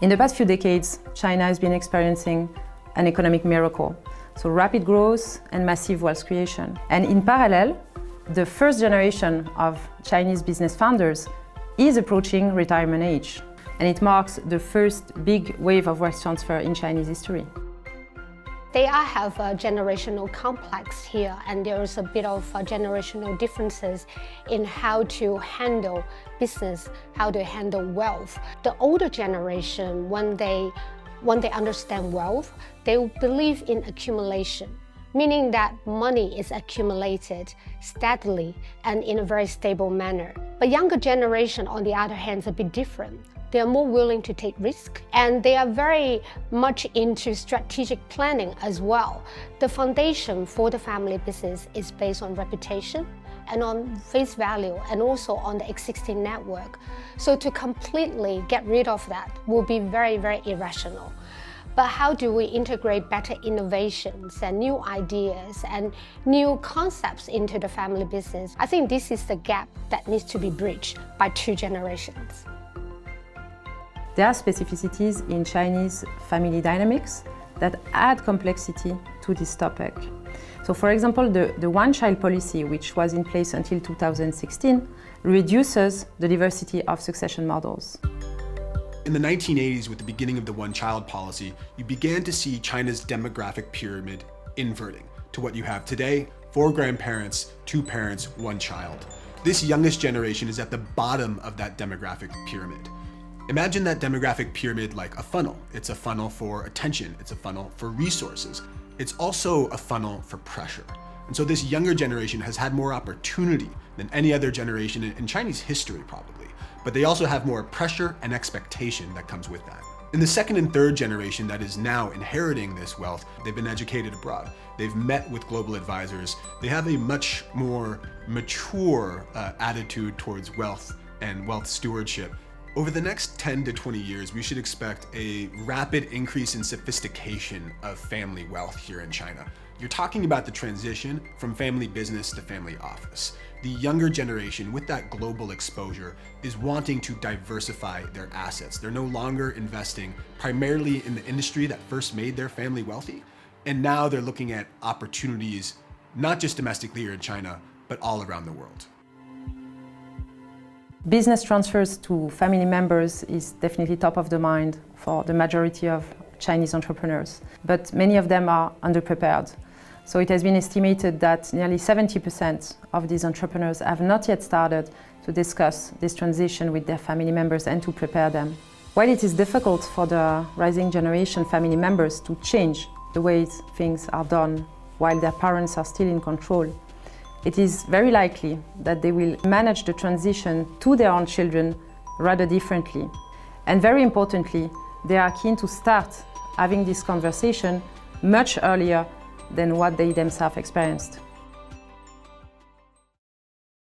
In the past few decades, China has been experiencing an economic miracle, so rapid growth and massive wealth creation. And in parallel, the first generation of Chinese business founders is approaching retirement age, and it marks the first big wave of wealth transfer in Chinese history. They have a generational complex here, and there is a bit of generational differences in how to handle business, how to handle wealth. The older generation, when they understand wealth, they believe in accumulation, meaning that money is accumulated steadily and in a very stable manner. But younger generation, on the other hand, is a bit different. They are more willing to take risk, and they are very much into strategic planning as well. The foundation for the family business is based on reputation and on face value, and also on the existing network. So to completely get rid of that will be very, very irrational. But how do we integrate better innovations and new ideas and new concepts into the family business? I think this is the gap that needs to be bridged by two generations. There are specificities in Chinese family dynamics that add complexity to this topic. So for example, the one-child policy, which was in place until 2016, reduces the diversity of succession models. In the 1980s, with the beginning of the one-child policy, you began to see China's demographic pyramid inverting to what you have today: 4 grandparents, 2 parents, 1 child. This youngest generation is at the bottom of that demographic pyramid. Imagine that demographic pyramid like a funnel. It's a funnel for attention, it's a funnel for resources. It's also a funnel for pressure. And so this younger generation has had more opportunity than any other generation in Chinese history probably, but they also have more pressure and expectation that comes with that. In the second and third generation that is now inheriting this wealth, they've been educated abroad. They've met with global advisors. They have a much more mature attitude towards wealth and wealth stewardship. Over the next 10 to 20 years, we should expect a rapid increase in sophistication of family wealth here in China. You're talking about the transition from family business to family office. The younger generation with that global exposure is wanting to diversify their assets. They're no longer investing primarily in the industry that first made their family wealthy. And now they're looking at opportunities, not just domestically here in China, but all around the world. Business transfers to family members is definitely top of the mind for the majority of Chinese entrepreneurs, but many of them are underprepared. So it has been estimated that nearly 70% of these entrepreneurs have not yet started to discuss this transition with their family members and to prepare them. While it is difficult for the rising generation family members to change the way things are done while their parents are still in control, it is very likely that they will manage the transition to their own children rather differently. And very importantly, they are keen to start having this conversation much earlier than what they themselves experienced.